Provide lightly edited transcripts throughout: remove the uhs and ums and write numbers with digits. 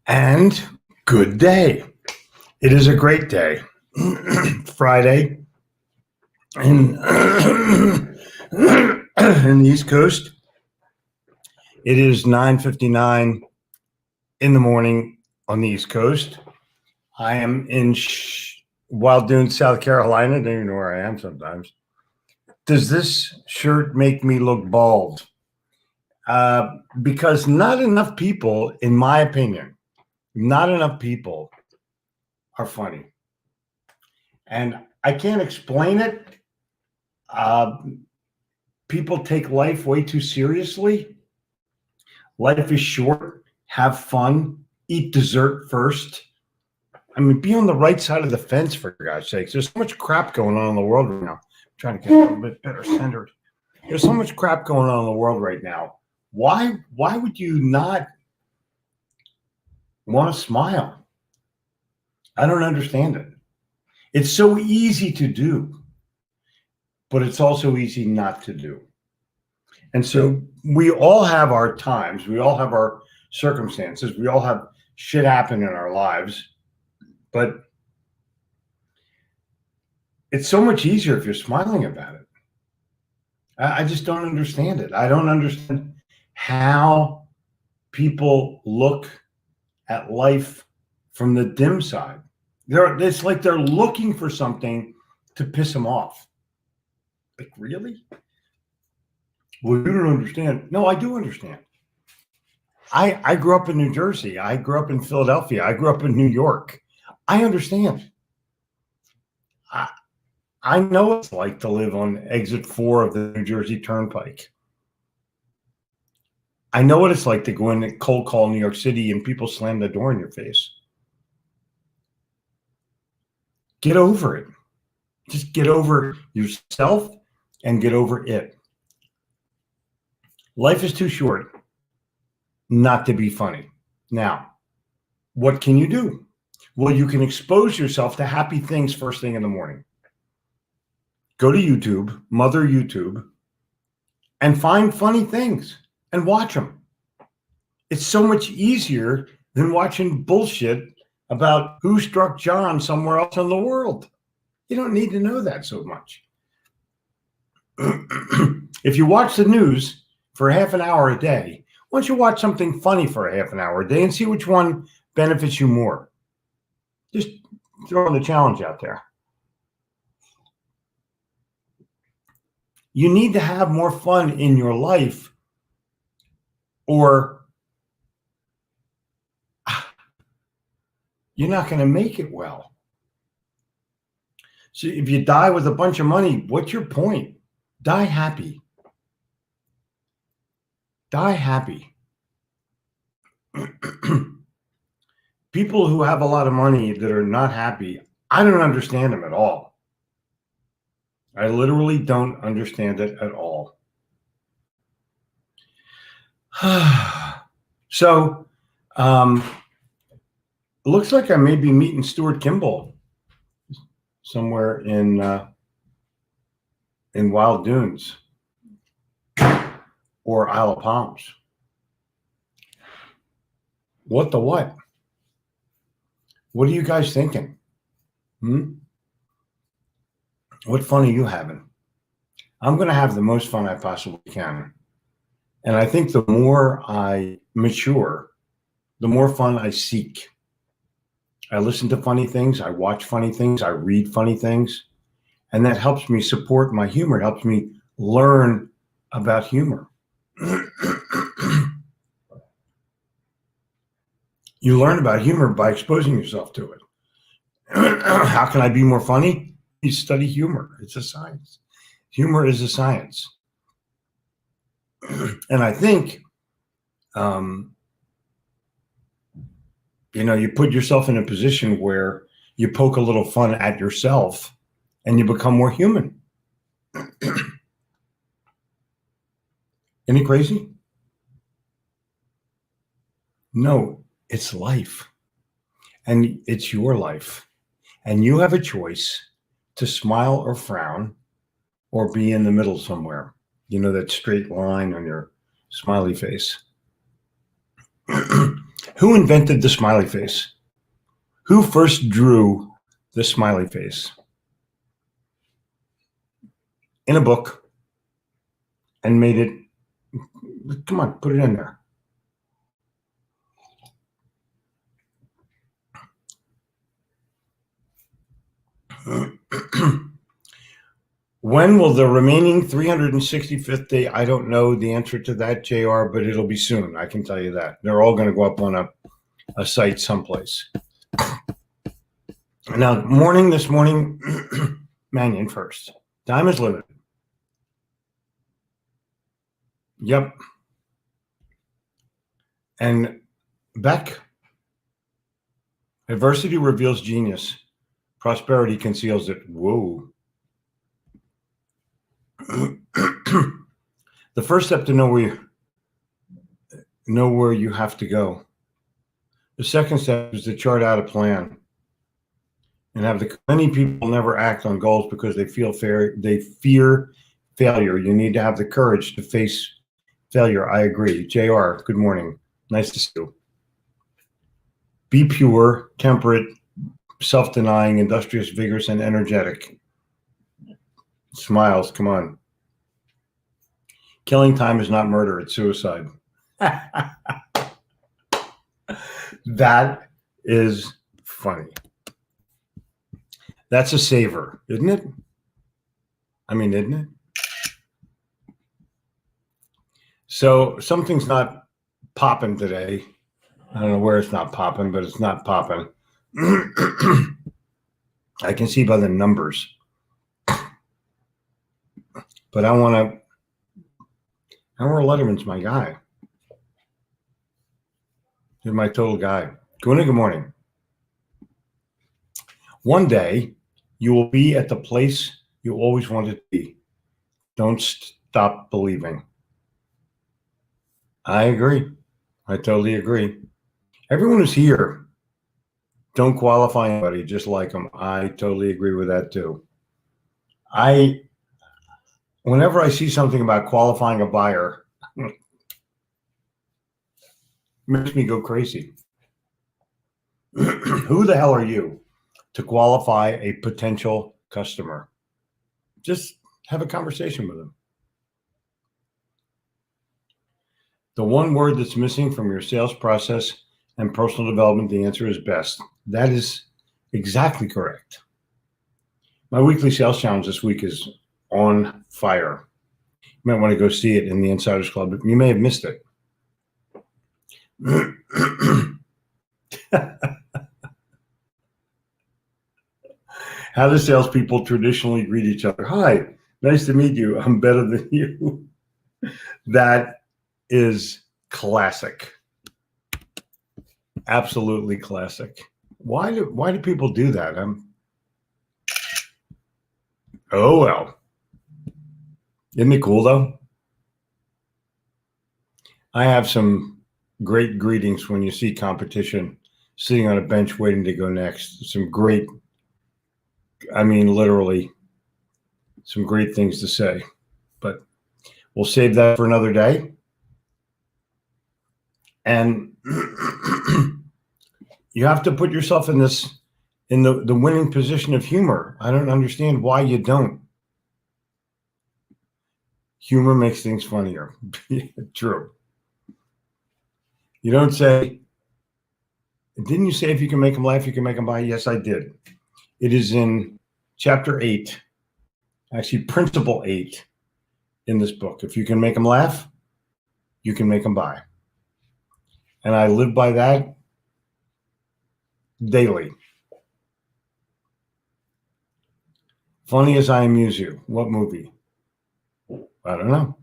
And good day. It is a great day. Friday in, in the East Coast. It is 9:59 in the morning on the East Coast. I am in Wild Dunes, South Carolina. Don't even know where I am sometimes. Does this shirt make me look bald? Because not enough people, in my opinion, not enough people are funny. And I can't explain it. People take life way too seriously. Life is short. Have fun. Eat dessert first. I mean, be on the right side of the fence, for God's sakes. There's so much crap going on in the world right now. I'm trying to get a little bit better centered. There's so much crap going on in the world right now. Why would you not want to smile? I don't understand it. It's so easy to do, but it's also easy not to do. And so we all have our times. We all have our circumstances. We all have shit happen in our lives. But it's so much easier if you're smiling about it. I just don't understand it. I don't understand how people look at life from the dim side. It's like they're looking for something to piss them off. Like, really? Well, you don't understand. No, I do understand. I grew up in New Jersey. I grew up in Philadelphia. I grew up in New York. I understand. I know what it's like to live on exit 4 of the New Jersey Turnpike. I know what it's like to go in and cold call New York City and people slam the door in your face. Get over it. Just get over yourself and get over it. Life is too short not to be funny. Now, what can you do? Well, you can expose yourself to happy things first thing in the morning. Go to YouTube, Mother YouTube, and find funny things and watch them. It's so much easier than watching bullshit about who struck John somewhere else in the world. You don't need to know that so much. If you watch the news for half an hour a day, why don't you watch something funny for a half an hour a day and see which one benefits you more? Just throwing the challenge out there. You need to have more fun in your life, or you're not going to make it well. So if you die with a bunch of money, what's your point? Die happy. Die happy. People who have a lot of money that are not happy, I don't understand them at all. I literally don't understand it at all. So, it looks like I may be meeting Stuart Kimball somewhere in Wild Dunes or Isle of Palms. What the what? What are you guys thinking? What fun are you having? I'm going to have the most fun I possibly can. And I think the more I mature, the more fun I seek. I listen to funny things. I watch funny things. I read funny things. And that helps me support my humor. It helps me learn about humor. You learn about humor by exposing yourself to it. How can I be more funny? You study humor. It's a science. Humor is a science. And I think, you put yourself in a position where you poke a little fun at yourself and you become more human. Isn't it crazy? No, it's life. And it's your life. And you have a choice to smile or frown or be in the middle somewhere. You know, that straight line on your smiley face. Who invented the smiley face? Who first drew the smiley face? In a book and made it, come on, put it in there. When will the remaining 365th day? I don't know the answer to that, JR, but it'll be soon. I can tell you that. They're all going to go up on a site someplace. Now, this morning, Mannion first. Time is limited. Yep. And Beck, adversity reveals genius. Prosperity conceals it. Whoa. The first step to know where you have to go. The second step is to chart out a plan. And many people never act on goals because they fear failure. You need to have the courage to face failure. I agree. JR, good morning. Nice to see you. Be pure, temperate, self-denying, industrious, vigorous, and energetic. Smiles, come on. Killing time is not murder, it's suicide. That is funny. That's a saver, isn't it? I mean, isn't it? So something's not popping today. I don't know where it's not popping, but it's not popping. I can see by the numbers. But Howard Letterman's my guy. He's my total guy. Good morning. One day, you will be at the place you always wanted to be. Don't stop believing. I agree. I totally agree. Everyone who's here, don't qualify anybody, just like them. I totally agree with that too. Whenever I see something about qualifying a buyer, it makes me go crazy. Who the hell are you to qualify a potential customer? Just have a conversation with them. The one word that's missing from your sales process and personal development, the answer is best. That is exactly correct. My weekly sales challenge this week is on fire. You might want to go see it in the Insiders Club. You may have missed it. How do salespeople traditionally greet each other? Hi, nice to meet you. I'm better than you. That is classic. Absolutely classic. Why do people do that? Oh well. Isn't it cool though? I have some great greetings when you see competition sitting on a bench waiting to go next. Some great, I mean, literally some great things to say, but we'll save that for another day. And you have to put yourself in the winning position of humor. I don't understand why you don't. Humor makes things funnier. True. You don't say, didn't you say if you can make them laugh, you can make them buy? Yes, I did. It is in chapter 8, actually principle 8 in this book. If you can make them laugh, you can make them buy. And I live by that daily. Funny as I amuse you. What movie? I don't know.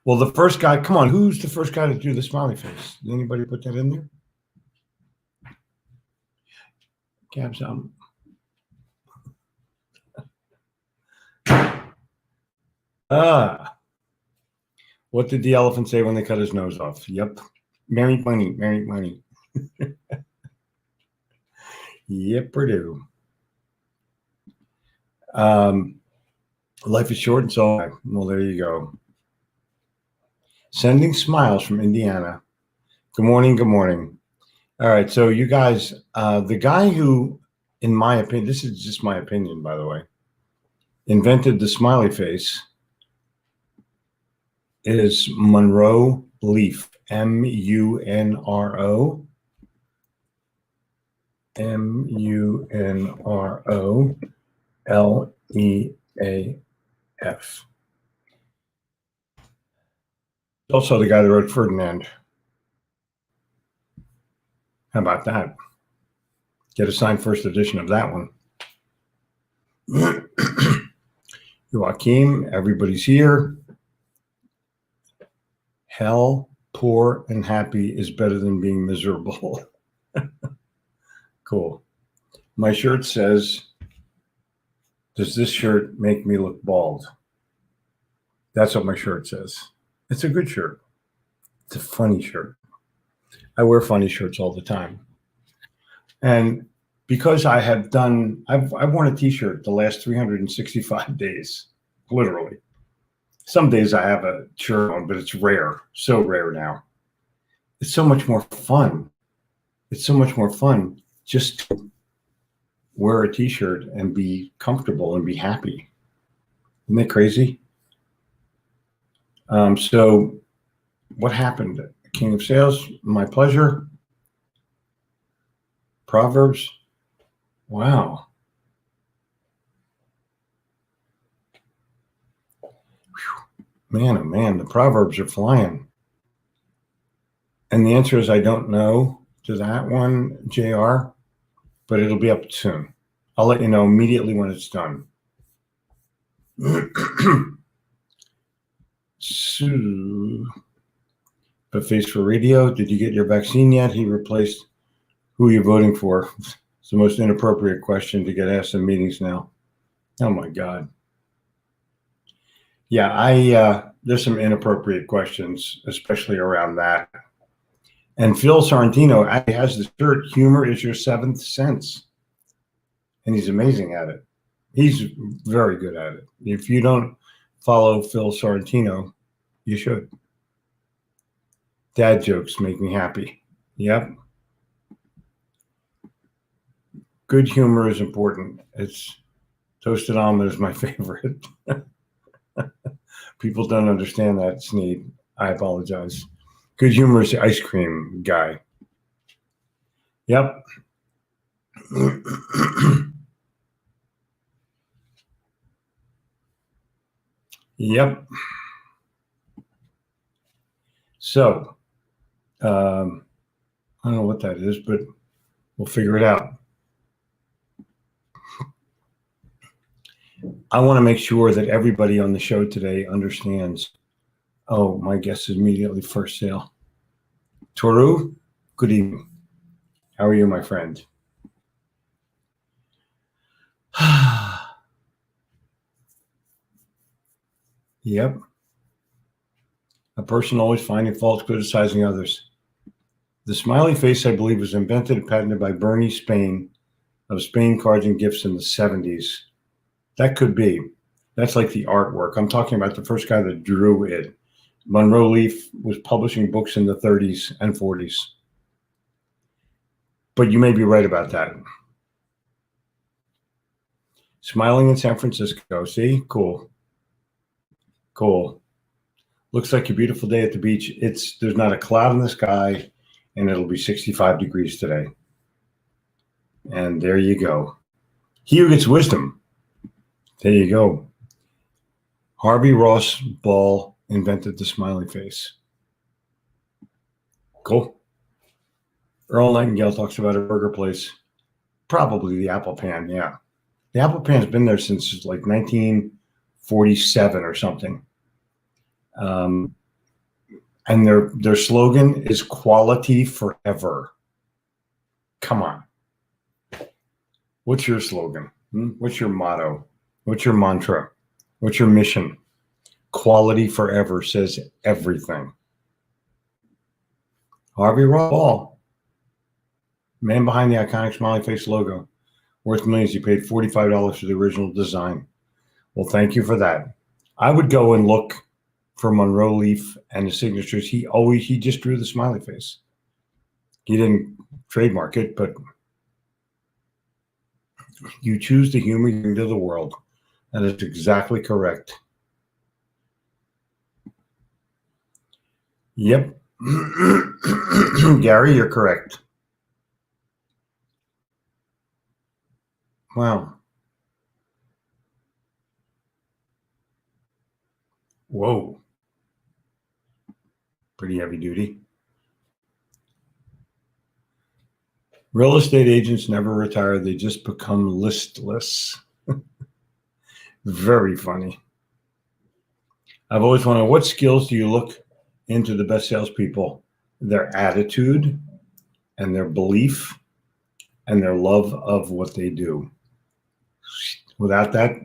Well, the first guy, come on, who's the first guy to do the smiley face? Did anybody put that in there? Cabs on. What did the elephant say when they cut his nose off? Yep. Merry money, merry money. Yep, Purdue. Life is short and so, well, there you go. Sending smiles from Indiana. Good morning. Good morning. All right. So you guys, the guy who, in my opinion, this is just my opinion, by the way, invented the smiley face is Monroe Leaf. Munro. Munroleaf. Also the guy that wrote Ferdinand. How about that? Get a signed first edition of that one. Joachim, everybody's here. Hell, poor and happy is better than being miserable. Cool. My shirt says, does this shirt make me look bald? That's what my shirt says. It's a good shirt. It's a funny shirt. I wear funny shirts all the time. And because I have done, I've worn a t-shirt the last 365 days, literally. Some days I have a shirt on, but it's rare, so rare now. It's so much more fun. It's so much more fun just to wear a t-shirt and be comfortable and be happy. Isn't that crazy? So what happened? King of Sales, my pleasure. Proverbs. Wow. Man, oh man, the Proverbs are flying. And the answer is I don't know to that one, JR, but it'll be up soon. I'll let you know immediately when it's done. So, but Face for Radio, did you get your vaccine yet? He replaced who you're voting for. It's the most inappropriate question to get asked in meetings now. Oh my God. Yeah, there's some inappropriate questions, especially around that. And Phil Sorrentino has the shirt, humor is your seventh sense. And he's amazing at it. He's very good at it. If you don't follow Phil Sorrentino, you should. Dad jokes make me happy. Yep. Good humor is important. It's toasted almond is my favorite. People don't understand that, Sneed. I apologize. Good humor is the ice cream guy. Yep. Yep. So, I don't know what that is, but we'll figure it out. I want to make sure that everybody on the show today understands. Oh, my guest is immediately first sale. Toru, good evening. How are you, my friend? Yep. A person always finding faults, criticizing others. The smiley face, I believe, was invented and patented by Bernie Spain of Spain Cards and Gifts in the 70s. That could be. That's like the artwork. I'm talking about the first guy that drew it. Monroe Leaf was publishing books in the 30s and 40s. But you may be right about that. Smiling in San Francisco. See? Cool. Cool. Looks like a beautiful day at the beach. There's not a cloud in the sky, and it'll be 65 degrees today. And there you go. He who gets wisdom. There you go. Harvey Ross Ball invented the smiley face. Cool. Earl Nightingale talks about a burger place. Probably the Apple Pan, yeah. The Apple Pan's been there since like 1947 or something. And their slogan is quality forever. Come on. What's your slogan? What's your motto? What's your mantra? What's your mission? Quality forever says everything. Harvey Ross Ball, man behind the iconic smiley face logo, worth millions. He paid $45 for the original design. Well, thank you for that. I would go and look for Monroe Leaf and the signatures. He just drew the smiley face. He didn't trademark it, but you choose to humor into the world. That is exactly correct. Yep. Gary, you're correct. Wow. Whoa. Pretty heavy duty. Real estate agents never retire. They just become listless. Very funny. I've always wondered, what skills do you look into the best salespeople? Their attitude and their belief and their love of what they do. Without that,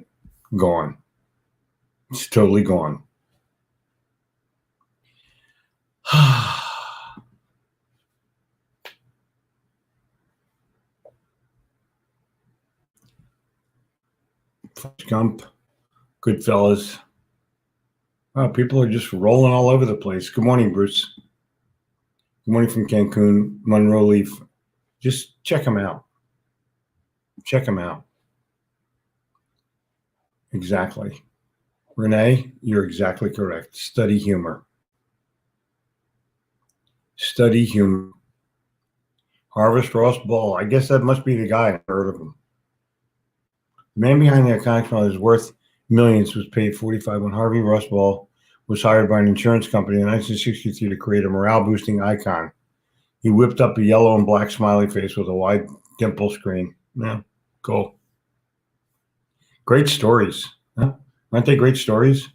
gone. It's totally gone. Gump, Goodfellas. Wow, people are just rolling all over the place. Good morning, Bruce. Good morning from Cancun, Monroe Leaf. Just check them out. Check them out. Exactly. Renee, you're exactly correct. Study humor. Study humor. Harvest Ross Ball. I guess that must be the guy. I've heard of him. The man behind the iconic film is worth millions, was paid $45 when Harvey Ross Ball was hired by an insurance company in 1963 to create a morale-boosting icon. He whipped up a yellow and black smiley face with a wide dimple screen. Yeah, cool. Great stories. Huh? Aren't they great stories?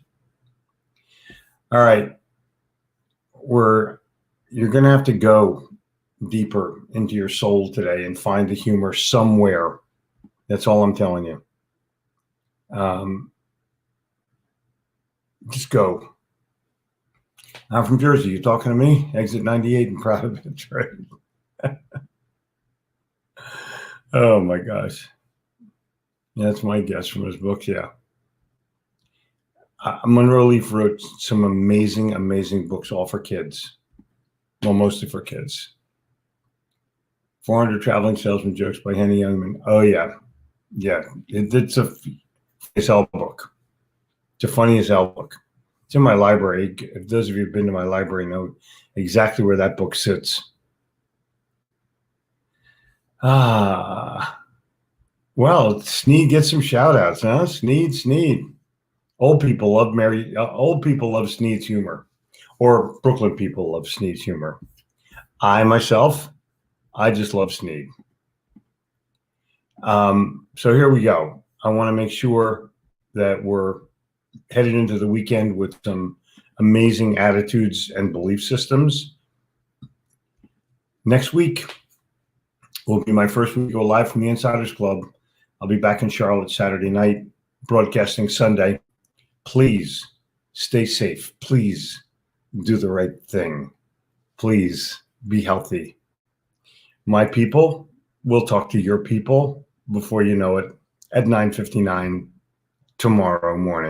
All right. You're going to have to go deeper into your soul today and find the humor somewhere. That's all I'm telling you. Just go. I'm from Jersey. You talking to me? Exit 98 and proud of it, right? Oh my gosh. Yeah, that's my guess from his books. Yeah. Monroe Leaf wrote some amazing, amazing books, all for kids. Well, mostly for kids. 400 Traveling Salesman Jokes by Henny Youngman. Oh, yeah. Yeah. It's a hell book. It's a funny as hell book. It's in my library. If those of you have been to my library know exactly where that book sits. Well, Sneed gets some shout outs, huh? Sneed. Old people love Sneed's humor, or Brooklyn people love Sneed's humor. I just love Sneed. So here we go. I want to make sure that we're headed into the weekend with some amazing attitudes and belief systems. Next week will be my first week to go live from the Insiders Club. I'll be back in Charlotte Saturday night, broadcasting Sunday. Please stay safe. Please do the right thing. Please be healthy. My people, we'll talk to your people before you know it at 9:59 tomorrow morning.